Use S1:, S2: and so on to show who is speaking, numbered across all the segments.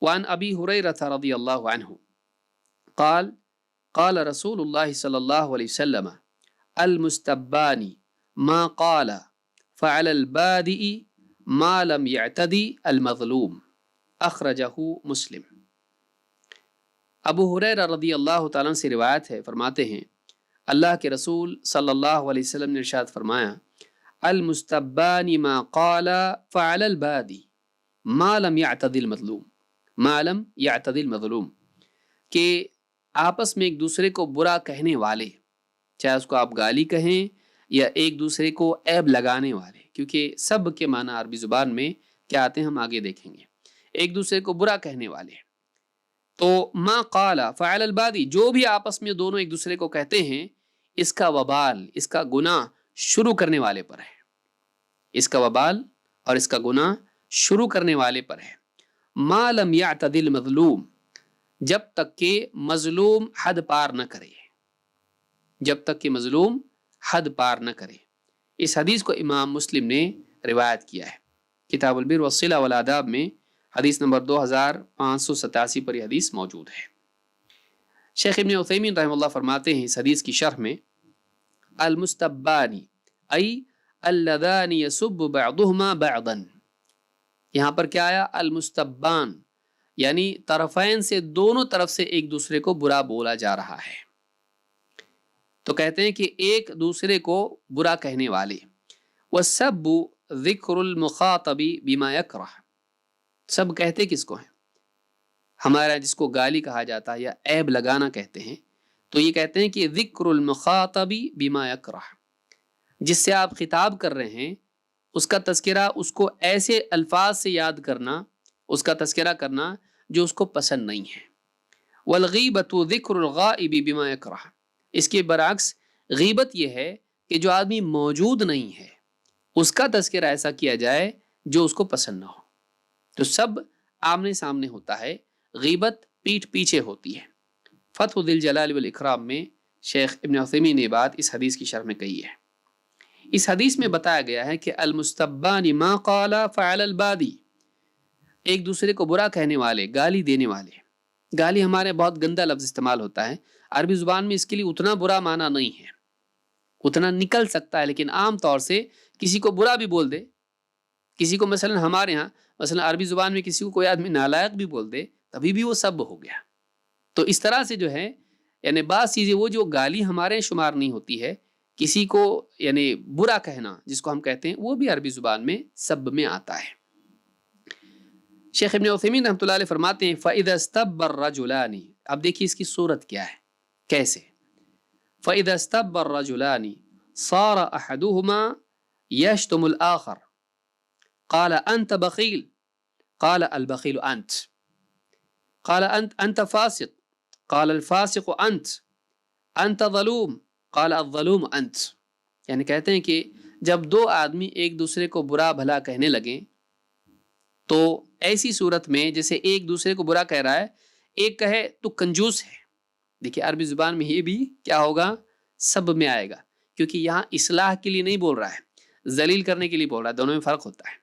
S1: وعن ابی ہریرہ رضی اللہ عنہ قال قال رسول اللہ صلی اللہ علیہ وسلم المستبان ما قال فعلى البادئ ما لم يعتدي المظلوم اخرجہ مسلم۔ ابو ہریرہ رضی اللہ تعالیٰ سے روایت ہے، فرماتے ہیں اللہ کے رسول صلی اللہ علیہ وسلم نے ارشاد فرمایا المستبان ما قال فعلى البادئ ما لم يعتدي المظلوم، ما لم يعتدي المظلوم، کہ آپس میں ایک دوسرے کو برا کہنے والے، چاہے اس کو آپ گالی کہیں یا ایک دوسرے کو عیب لگانے والے، کیونکہ سب کے معنی عربی زبان میں کیا آتے ہیں ہم آگے دیکھیں گے، ایک دوسرے کو برا کہنے والے۔ تو ما قال فعل البادی، جو بھی آپس میں دونوں ایک دوسرے کو کہتے ہیں، اس کا وبال، اس کا گناہ شروع کرنے والے پر ہے، اس کا وبال اور اس کا گناہ شروع کرنے والے پر ہے۔ ما لم یعتدی المظلوم، جب تک کہ مظلوم حد پار نہ کرے، جب تک کہ مظلوم حد پار نہ کرے۔ اس حدیث کو امام مسلم نے روایت کیا ہے، کتاب البر والصلہ والآداب میں حدیث نمبر 2587 پر یہ حدیث موجود ہے۔ شیخ ابن عثیمین رحمہ اللہ فرماتے ہیں اس حدیث کی شرح میں المستبانی ای اللذان یسب بعضهما بعضا، یہاں پر کیا آیا؟ المستبان، یعنی طرفین سے، دونوں طرف سے ایک دوسرے کو برا بولا جا رہا ہے۔ تو کہتے ہیں کہ ایک دوسرے کو برا کہنے والے۔ والسب ذکر المخاطب بما یکرہ، سب کہتے کس کو ہیں؟ ہمارا جس کو گالی کہا جاتا ہے یا عیب لگانا کہتے ہیں، تو یہ کہتے ہیں کہ ذکر المخاطب بما یکرہ، جس سے آپ خطاب کر رہے ہیں اس کا تذکرہ، اس کو ایسے الفاظ سے یاد کرنا، اس کا تذکرہ کرنا جو اس کو پسند نہیں ہے۔ والغیبۃ ذکر الغائب بما یکرہ، اس کے برعکس غیبت یہ ہے کہ جو آدمی موجود نہیں ہے اس کا تذکرہ ایسا کیا جائے جو اس کو پسند نہ ہو۔ تو سب آمنے سامنے ہوتا ہے، غیبت پیٹھ پیچھے ہوتی ہے۔ فتح ذی الجلال والاکرام میں شیخ ابن عثیمین نے بات اس حدیث کی شرح میں کہی ہے۔ اس حدیث میں بتایا گیا ہے کہ المستبان ما قال فعل البادی، ایک دوسرے کو برا کہنے والے، گالی دینے والے۔ گالی ہمارے بہت گندا لفظ استعمال ہوتا ہے، عربی زبان میں اس کے لیے اتنا برا معنی نہیں ہے، اتنا نکل سکتا ہے، لیکن عام طور سے کسی کو برا بھی بول دے، کسی کو مثلا ہمارے ہاں مثلا عربی زبان میں کسی کو کوئی آدمی نالائق بھی بول دے، تبھی بھی وہ سب ہو گیا۔ تو اس طرح سے جو ہے یعنی بعض چیزیں وہ جو گالی ہمارے شمار نہیں ہوتی ہے، کسی کو یعنی برا کہنا جس کو ہم کہتے ہیں، وہ بھی عربی زبان میں سب میں آتا ہے۔ شیخ ابن عثیمین رحمۃ اللہ علیہ فرماتے ہیں فَإِذَا اسْتَبَّ الرَّجُلَانِ، اب دیکھیے اس کی صورت کیا ہے، کیسے؟ فَإِذَا اسْتَبَّ الرَّجُلَانِ صَارَ أَحَدُهُمَا يَشْتُمُ الْآخَرَ قَالَ أَنْتَ بَخِيلٌ قَالَ الْبَخِيلُ أَنْتَ قَالَ أَنْتَ فَاسِقٌ قَالَ الْفَاسِقُ أَنْتَ أَنْتَ ظَلُومٌ قَالَ الظَّلُومُ أَنْتَ، یعنی کہتے ہیں کہ جب دو آدمی ایک دوسرے کو برا بھلا کہنے لگیں تو ایسی صورت میں جیسے ایک دوسرے کو برا کہہ رہا ہے، ایک کہے تو کنجوس ہے، دیکھیے عربی زبان میں یہ بھی کیا ہوگا؟ سب میں آئے گا، کیونکہ یہاں اصلاح کے لیے نہیں بول رہا ہے، ذلیل کرنے کے لیے بول رہا ہے، دونوں میں فرق ہوتا ہے۔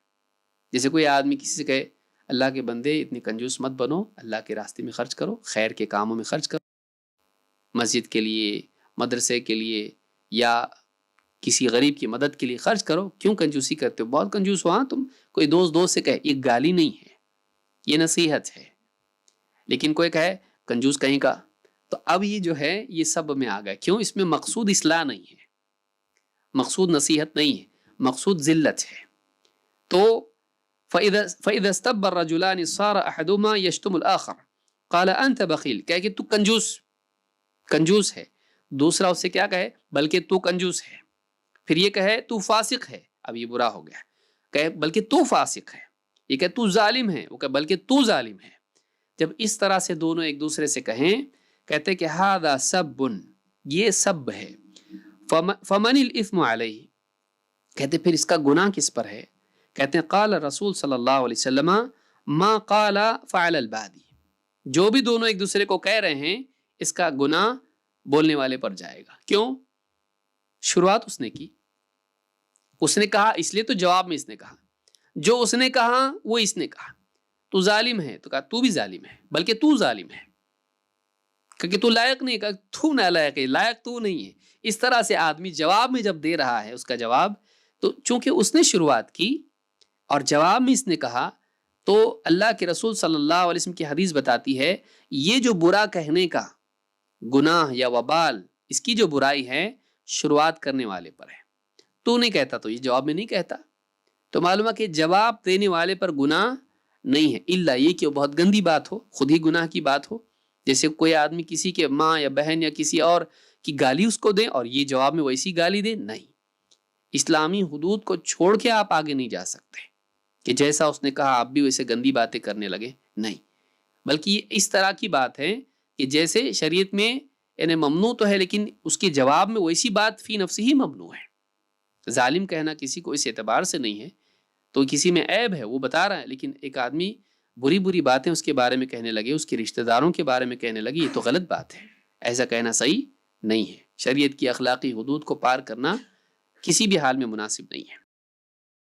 S1: جیسے کوئی آدمی کسی سے کہے اللہ کے بندے اتنے کنجوس مت بنو، اللہ کے راستے میں خرچ کرو، خیر کے کاموں میں خرچ کرو، مسجد کے لیے، مدرسے کے لیے یا کسی غریب کی مدد کے لیے خرچ کرو، کیوں کنجوسی کرتے ہو؟ بہت کنجوس ہو ہاں تم۔ کوئی دوست سے کہے، یہ گالی نہیں ہے، یہ نصیحت ہے۔ لیکن کوئی کہے کنجوس کہیں کا، تو اب یہ جو ہے یہ سب میں آ گیا، کیوں؟ اس میں مقصود اصلاح نہیں ہے، مقصود نصیحت نہیں ہے، مقصود ذلت ہے۔ تو فَإِذَا اسْتَبَّ الرَّجُلَانِ صَارَ أَحَدُهُمَا يَشْتُمُ الْآخَرَ قَالَ أَنْتَ بَخِيلٌ، کہے کہ تو کنجوس ہے، دوسرا اس سے کیا کہے؟ بلکہ تو کنجوس ہے۔ پھر یہ کہے تو فاسق ہے، اب یہ برا ہو گیا، کہے بلکہ تو فاسق ہے، یہ کہے تو ظالم ہے، وہ کہے بلکہ تو ظالم ہے۔ جب اس طرح سے دونوں ایک دوسرے سے کہیں، کہتے کہ ھذا سب، یہ سب ہے۔ فمن الاثم علیہ، کہتے پھر اس کا گناہ کس پر ہے؟ کہتے ہیں قال رسول صلی اللہ علیہ وسلم ما قال فعل البادی، جو بھی دونوں ایک دوسرے کو کہہ رہے ہیں اس کا گناہ بولنے والے پر جائے گا۔ کیوں؟ شروعات اس نے کی، اس نے کہا، اس لیے تو جواب میں اس نے کہا، جو اس نے کہا وہ اس نے کہا، تو ظالم ہے، تو کہا تو بھی ظالم ہے، بلکہ تو ظالم ہے، کہ تو لائق نہیں، کہا تو نالائق ہے، لائق تو نہیں ہے۔ اس طرح سے آدمی جواب میں جب دے رہا ہے اس کا جواب، تو چونکہ اس نے شروعات کی اور جواب میں اس نے کہا، تو اللہ کے رسول صلی اللہ علیہ وسلم کی حدیث بتاتی ہے یہ جو برا کہنے کا گناہ یا وبال، اس کی جو برائی ہے شروعات کرنے والے پر ہے۔ تو نہیں کہتا تو یہ جواب میں نہیں کہتا، تو معلوم ہے کہ جواب دینے والے پر گناہ نہیں ہے، الا یہ کہ وہ بہت گندی بات ہو، خود ہی گناہ کی بات ہو، جیسے کوئی آدمی کسی کے ماں یا بہن یا کسی اور کی گالی اس کو دے اور یہ جواب میں ویسی گالی دے، نہیں۔ اسلامی حدود کو چھوڑ کے آپ آگے نہیں جا سکتے کہ جیسا اس نے کہا آپ بھی ویسے گندی باتیں کرنے لگے، نہیں، بلکہ یہ اس طرح کی بات ہے کہ جیسے شریعت میں یعنی ممنوع تو ہے، لیکن اس کے جواب میں ویسی بات فی نفسی ہی ممنوع ہے۔ ظالم کہنا کسی کو اس اعتبار سے نہیں ہے، تو کسی میں عیب ہے وہ بتا رہا ہے، لیکن ایک آدمی بری بری باتیں اس کے بارے میں کہنے لگے، اس کے رشتہ داروں کے بارے میں کہنے لگے، یہ تو غلط بات ہے، ایسا کہنا صحیح نہیں ہے۔ شریعت کی اخلاقی حدود کو پار کرنا کسی بھی حال میں مناسب نہیں ہے۔